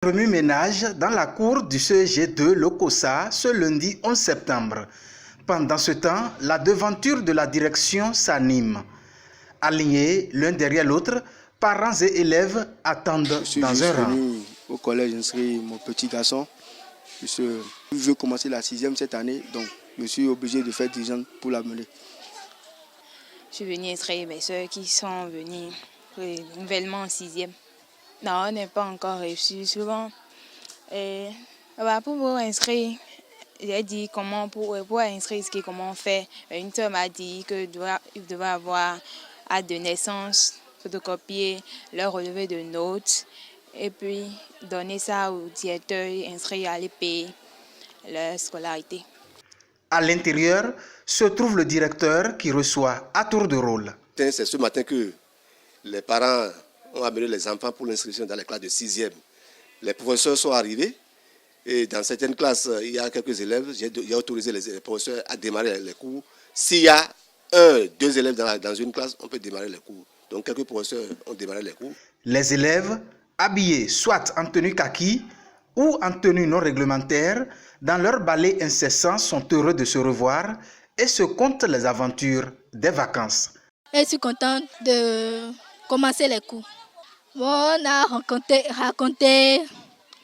Remue-ménage dans la cour du CEG2 Lokossa ce lundi 11 septembre. Pendant ce temps, la devanture de la direction s'anime. Alignés l'un derrière l'autre, parents et élèves attendent dans un rang. Je suis venu au collège inscrire mon petit garçon. Je veux commencer la 6e cette année, donc je suis obligé de faire diligence pour l'amener. Je suis venue inscrire mes soeurs qui sont venues nouvellement en 6e. Non, on n'est pas encore reçu souvent. Et, pour inscrire, j'ai dit pour inscrire comment on fait. Une soeur m'a dit qu'il devait avoir acte de naissance, photocopier leur relevé de notes et puis donner ça au directeur et inscrire à l'épée leur scolarité. À l'intérieur se trouve le directeur qui reçoit à tour de rôle. C'est ce matin que les parents ont amené les enfants pour l'inscription dans les classes de 6e. Les professeurs sont arrivés et dans certaines classes, il y a quelques élèves. J'ai autorisé les professeurs à démarrer les cours. S'il y a 2 élèves dans une classe, on peut démarrer les cours. Donc quelques professeurs ont démarré les cours. Les élèves, habillés soit en tenue kaki ou en tenue non réglementaire, dans leur balai incessant, sont heureux de se revoir et se comptent les aventures des vacances. Je suis contente de commencer les cours. Bon, on a raconté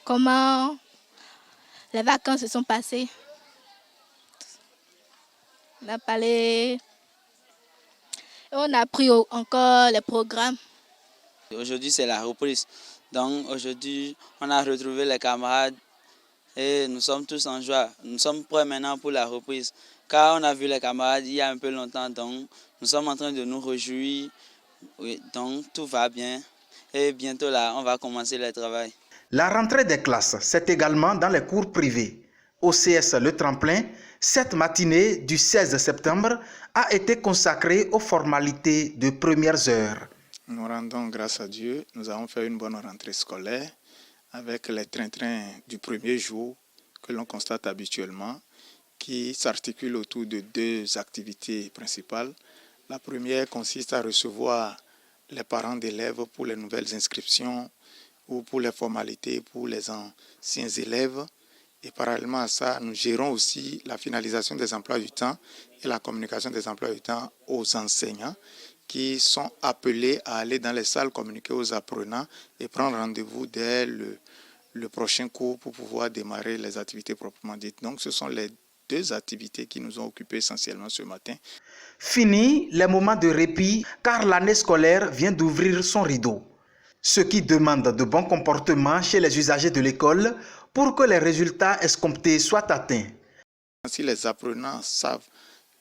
comment les vacances se sont passées. On a parlé, on a appris encore les programmes. Aujourd'hui, c'est la reprise. Donc aujourd'hui, on a retrouvé les camarades et nous sommes tous en joie. Nous sommes prêts maintenant pour la reprise. Car on a vu les camarades il y a un peu longtemps, donc nous sommes en train de nous réjouir. Oui, donc tout va bien. Et bientôt là, on va commencer le travail. La rentrée des classes, c'est également dans les cours privés. Au CS Le Tremplin, cette matinée du 16 septembre a été consacrée aux formalités de premières heures. Nous rendons grâce à Dieu, nous avons fait une bonne rentrée scolaire avec les trains-trains du premier jour que l'on constate habituellement, qui s'articulent autour de 2 activités principales. La première consiste à recevoir les parents d'élèves pour les nouvelles inscriptions ou pour les formalités pour les anciens élèves. Et parallèlement à ça, nous gérons aussi la finalisation des emplois du temps et la communication des emplois du temps aux enseignants qui sont appelés à aller dans les salles communiquer aux apprenants et prendre rendez-vous dès le prochain cours pour pouvoir démarrer les activités proprement dites. Donc ce sont les 2 activités qui nous ont occupés essentiellement ce matin. Fini les moments de répit car l'année scolaire vient d'ouvrir son rideau. Ce qui demande de bons comportements chez les usagers de l'école pour que les résultats escomptés soient atteints. Si les apprenants savent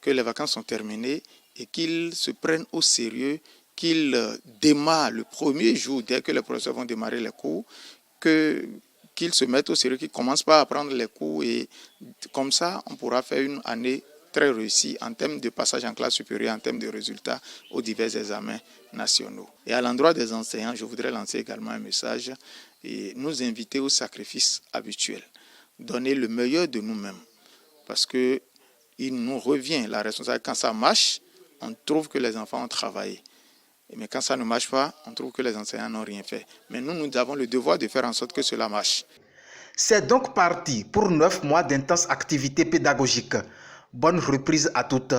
que les vacances sont terminées et qu'ils se prennent au sérieux, qu'ils démarrent le premier jour, dès que les professeurs vont démarrer les cours, qu'ils se mettent au sérieux, qu'ils ne commencent pas à prendre les cours et comme ça, on pourra faire une année très réussie en termes de passage en classe supérieure, en termes de résultats aux divers examens nationaux. Et à l'endroit des enseignants, je voudrais lancer également un message et nous inviter au sacrifice habituel. Donner le meilleur de nous-mêmes parce qu'il nous revient la responsabilité. Quand ça marche, on trouve que les enfants ont travaillé. Mais quand ça ne marche pas, on trouve que les enseignants n'ont rien fait. Mais nous avons le devoir de faire en sorte que cela marche. C'est donc parti pour 9 mois d'intenses activités pédagogiques. Bonne reprise à toutes